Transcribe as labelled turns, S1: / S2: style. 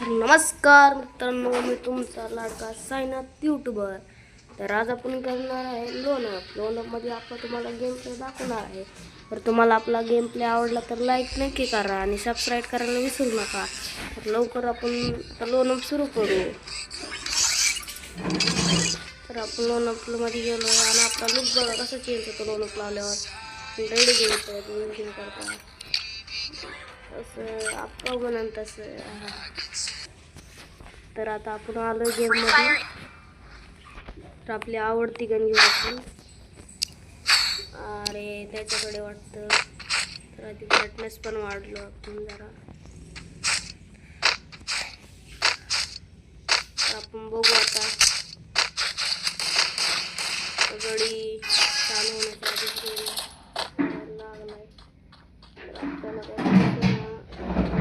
S1: नमस्कार मित्रांनो, मी तुमचा लाडका साईनाथ यूट्यूबर. तर आज आपण करणार आहे लोनअपमध्ये आपण तुम्हाला गेम प्ले दाखवणार आहे. तर तुम्हाला आपला गेम प्ले आवडला तर लाईक नक्की करा आणि सबस्क्राईब करायला विसरू नका. तर लवकर आपण आता लोनअप सुरू करू. तर आपण लोनअपमध्ये गेलो आणि आपला लुक बघा कसं चेंज होतो लोनअप लावल्यावर. रेडी घ्यायचं करता असं आपण म्हणून तसं. तर आता आपण आलो गेममध्ये. तर आपली आवडती गन घेऊ आपण. अरे त्याच्याकडे वाटतं तर आधी ब्राईटनेस पण वाढलो आपण जरा. तर आपण बघू आता